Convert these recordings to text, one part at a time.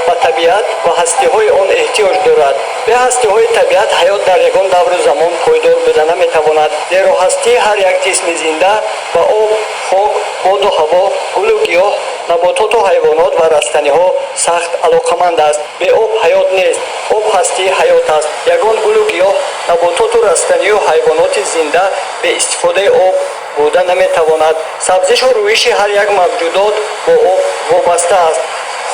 ба табиат ва ҳастиҳои он эҳтиёҷ дорад. бе ҳастиҳои табиат ҳаёт дар ягон давру замон пойдор буда наметавонад, зеро ҳастии ҳар як ҷисми зинда ба об, хок, боду ҳаво, гулу гиёҳ, набототу ҳайвонот ва растаниҳо сахт алоқаманд аст. Бе об ҳаёт нест. об ҳастии ҳаёт аст. Ягон гулу гиёҳ, набототу растанию ҳайвоноти зинда бе истифодаи об буда наметавонад. Сабзишу рӯиши ҳар як мавҷудот бо об вобаста аст.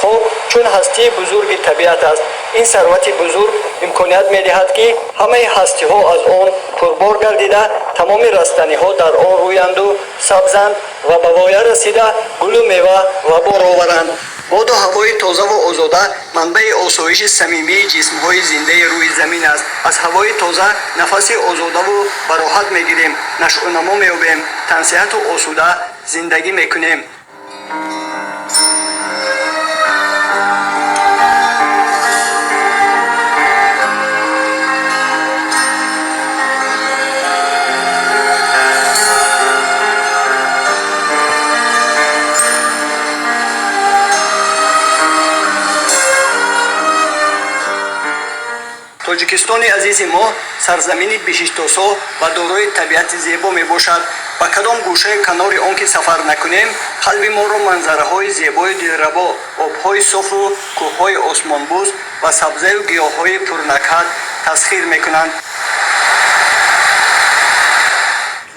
хок чун ҳастии бузурги табиат аст. ин сарвати бузург имконият медиҳад ки ҳамаи ҳастиҳо аз он пурбор гардида, тамоми растаниҳо дар он рӯянду сабзанд ва ба воя расида гулу мева ва бор оваранд. боду ҳавои тозаву озода манбаи осоиши самимии ҷисмҳои зиндаи рӯи замин аст. аз ҳавои тоза нафаси озодаву бароҳат мегирем, нашъунамо меёбем, тансиҳату осуда зиндагӣ мекунем. тоҷикистони азизи мо сарзамини беҳиштосо ва дорои табиати зебо мебошад. ба кадом гӯшаи канори он ки сафар накунем, қалби моро манзараҳои зебои дилрабо, обҳои софу кӯҳҳои осмонбӯз ва сабзаю гиёҳҳои пурнакҳат тасхир мекунанд.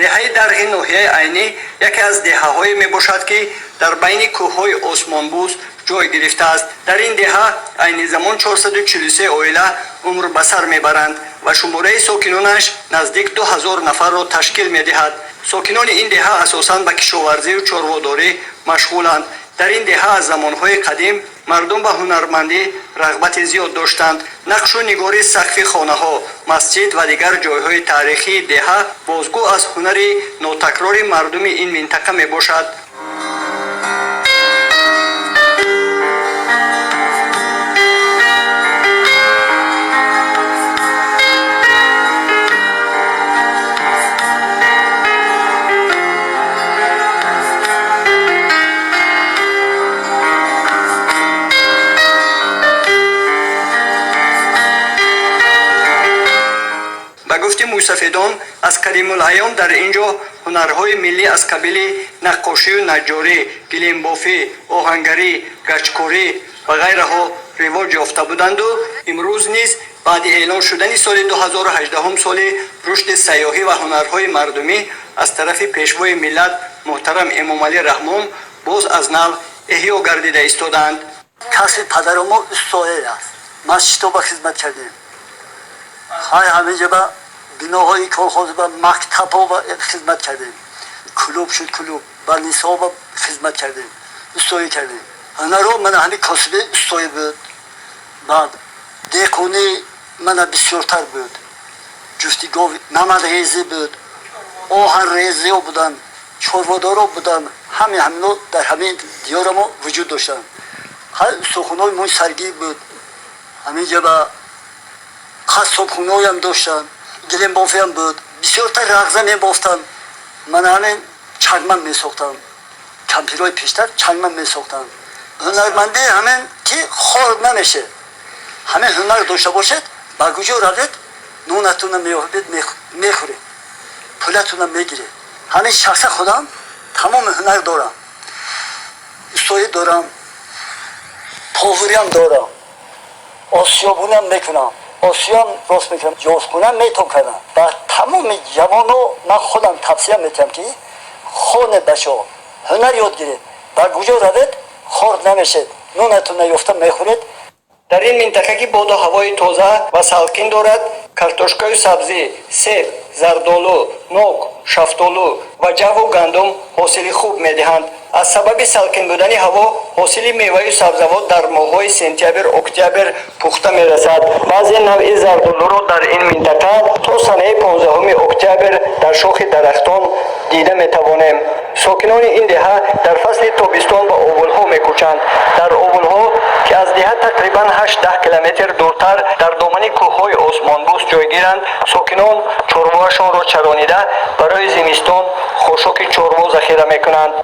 деҳаи дарғи ноҳияи айнӣ яке аз деҳаҳое мебошад ки дар байни кӯҳҳои осмонбӯз ҷой гирифтааст. дар ин деҳа айни замон 443 оила умр ба сар мебаранд ва шумораи сокинонаш наздик 2000 нафарро ташкил медиҳад. сокинони ин деҳа асосан ба кишоварзию чорводорӣ машғуланд. дар ин деҳа аз замонҳои қадим мардум ба ҳунармандӣ рағбати зиёд доштанд. нақшу нигори сақфи хонаҳо, масҷид ва дигар ҷойҳои таърихии деҳа бозгӯ аз ҳунари нотакрори мардуми ин минтақа мебошад. мӯйсафедон аз каримулайён дар ин ҷо ҳунарҳои миллӣ аз қабили наққошию наҷҷорӣ, гилембофӣ, оҳангарӣ, гачкорӣ ва ғайраҳо ривоҷ ёфта буданду имрӯз низ баъди эълон шудани соли 2018 соли рушди сайёҳӣ ва ҳунарҳои мардумӣ аз тарафи пешвои миллат муҳтарам Эмомалӣ Раҳмон боз аз нав эҳё гардида истодаанд. касби падару мо устоя аст. масҷидҳо хизмат кардем. ҳамеҷа биноҳои колхоз ва мактабҳо хизмат кардем. клуб шуд клуб, ба нисоба хизмат кардем. устоӣ кардем. ҳунарҳо мана ҳамин косби устоӣ буд. баъд деҳқонӣ мана бисёртар буд. ҷуфтигов намадрезӣ буд. оҳанрезиҳо буданд. чорводорҳо буданд. ҳамино дар ҳамин диёра мо вуҷуд доштанд. сухунҳои мои саргӣ буд. ҳаминҷа ба қассобхонаҳоям доштанд. гилембофиам буд. бисёртар рағза мебофтам. мана ҳамин чангман месохтам. кампирҳои пештар чангман месохтам. ҳунармандӣ ҳамин ки хор намешед. ҳамин ҳунар дошта бошед, ба куҷо равед, нонатуна меёбед, мехӯред, пулатуна мегиред. ҳамин шахса худам тамоми ҳунар дорам. устоӣ дорам. повуриам дорам. осиёбунам мекунам. осиём рост мекунам. ҷозкунам метон кардам. ба тамоми ҷавоно ман худам тавсия метиҳам ки хоне бачо ҳунар ёд гиред. ба куҷо равед, хор намешед. нонатуна ёфта мехӯред. дар ин минтақа ки боду ҳавои тоза ва салқин дорад, картошкаю сабзӣ, себ, зардолу, нок, шафтолу ва ҷаву гандум ҳосили хуб медиҳанд. аз сабаби салқин будани ҳаво ҳосили меваю сабзавот дар моҳҳои сентябр октябр пухта мерасад. баъзе навъи зардолуро дар ин минтақа то санаи 15 октябр дар шохи дарахтон дида метавонем. сокинони ин деҳа дар фасли тобистон ба овулҳо мекӯчанд. дар овулҳо ки аз деҳа тақрибан 8-10 километр дуртар дар домани кӯҳҳои осмонбӯс ҷойгиранд, сокинон чорвоашонро чаронида барои зимистон хошоки чорво захира мекунанд.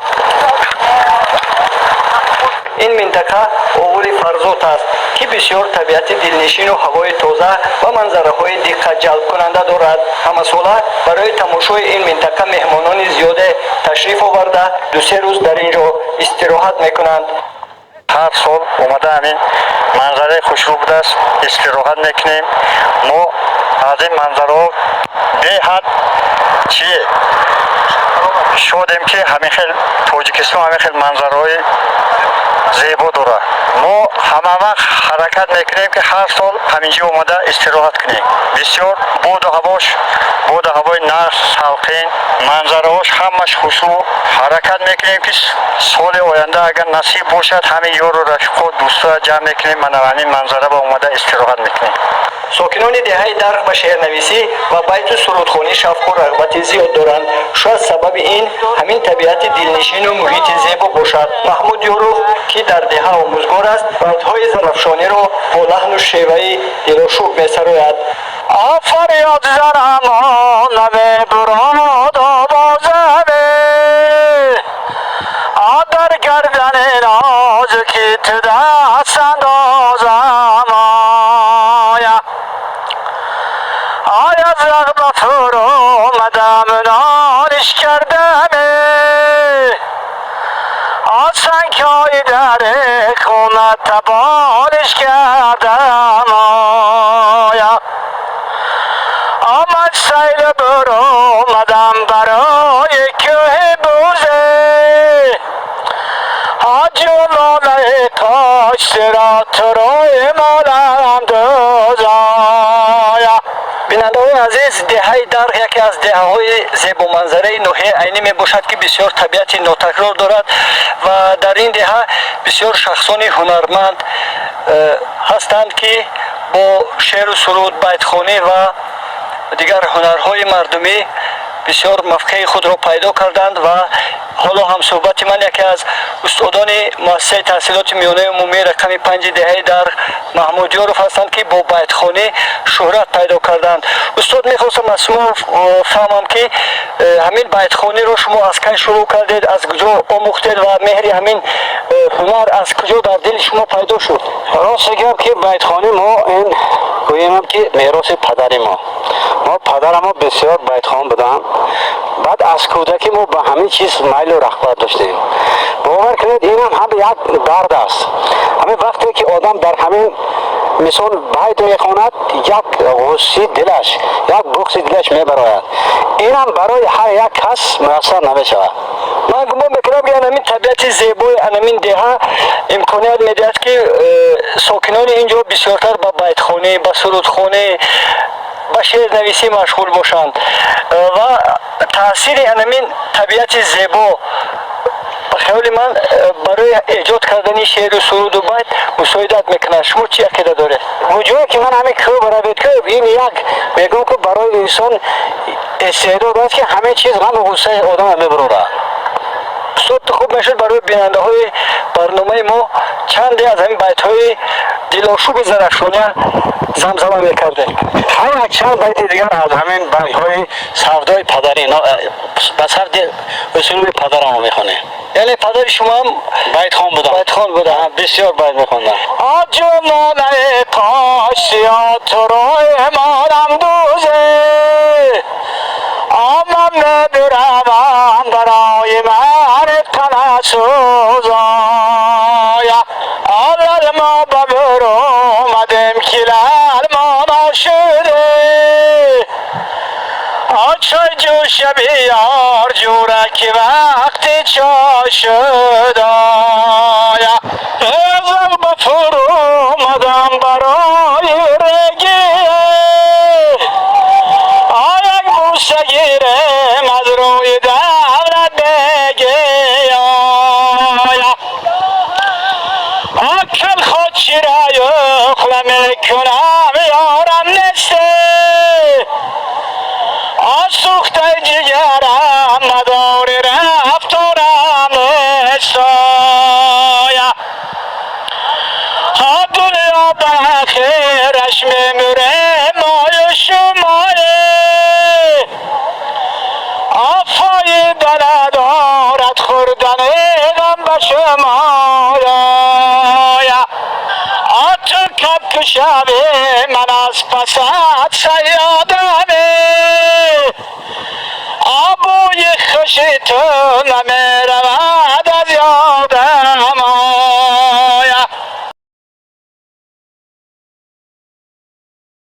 ин минтақа овули دیاری فرزوت است که بسیار طبیعت دلنشین و هوای تازه و منظره‌های دقت جلب کننده دارد. همساله برای تماشای این منطقه مهمانان زیاد تشریف آورده 2-3 روز در اینجا استراحت میکنند. هر سال اومده همین منظره خوشرو بوده است، استراحت میکنیم. ما از این منظره به حد چیه شدیم که همین خیلی تاجیکستان همین خیلی منظره زیبا داره. ما همه وقت حرکت میکنیم که هر سال همینجا اومده استراحت کنیم. بسیار بود و هوای نرس سلقین منظرهاش همش خوشو حرکت میکنیم که سال آینده اگر نصیب باشد همین یار و رفیق و دوستا جمع میکنیم من همین منظره با اومده استراحت میکنیم. ساکنان دهه درخ و شعرنویسی و بیت و سرودخوانی شوق و رغبت زیاد دارند. شاید سبب این همین طبیعت دلنشین و محیط زیبا باشد. محمود یوروف که در دهه آموزگار است بیت‌های زرافشانی را با لحن و شیوه دلاشوب می‌سراید. آفریاد زنم نمی براد آوازم در گردن نازکی تو دست اندازم از رغم فرو آمدم نانش کردم سنگهای در خونت تبالش کردم آمد سیل بر آمدم برای کوه بوزه جلاله کاشت را تو روی مالم دوزایا. بیننده‌های عزیز، دهه درخ یکی از دهه‌های زیبا منظره ناحیه عینی میباشد که بسیار طبیعت ناتکرار دارد و در این دهه بسیار شخصان هنرمند هستند که با شعر و سرود، بیتخوانی و دیگر هنرهای مردمی بسیار موقع خود را پیدا کردند و حالا هم صحبت من یکی از استادان مؤسسه تحصیلات میانه عمومی رقم 5 دهه در محمود یوروف هستند که با بیتخوانی شهرت پیدا کردند. استاد میخواستم از شما فهمم که همین بیتخوانی رو شما از کی شروع کردید، از کجا آموختید و مهر همین هنر از کجا در دل شما پیدا شد؟ راست گپ که بیتخوانی ما این گویم که میراث پدر ما پدر ما بسیار بیتخوان بودن. بعد از کودکی ما به همین چیز میل و رغبت داشتیم. باور کنید این هم یک درد است. همین وقتی که آدم در همین مثال بیت میخواند یک غصه دلش یک بغض دلش میبراید. این هم برای هر یک کس میسر نمیشود. من گمان میکنم که همین طبیعت زیبای همین دهه امکانیت میدهد که ساکنان اینجا بسیارتر با بیتخوانی، با سرودخوانی، با شعر نویسی مشغول باشند و تاثیر همین طبیعت زیبا به خیال من برای ایجاد کردن شعر و سرود و بیت مساعدت میکنه. شما چی عقیده داره؟ وجوه که من همین کوه برای که این یک میگم که برای انسان استعداد است که همه چیز غم و غصه آدم میبره. صوت خوب میشد برای بیننده های برنامه ما چندی از همین بیت های دلاشوب زرافشانی زمزمه میکرده. همین چند بیت دیگر از همین بیت های سردای پدری به سرد اصول پدر ما میخونه. یعنی پدر شما هم بیت خان بودن. بیت خان بودن. بسیار بیت میخوندن. جلاله کاشیات روی مالم دوزه آمم نبروم برای من تن سوزایا اول ما ببر آمدم کلال ما نشده چای جوش بیار جوره که وقتی چا شده ازم بفر آمدم برای رگی آیک بوسه گیرم از روی دولت بگی اکل خود چی را یخله میکنم یارم نسته سوخته جگرم مداری رفتارم نستایا دنیا بخیرش میموره مای شماره آفای دل دارد خوردن غم به شماره شوی من از پسات سیادمی آبوی خوش تو نمی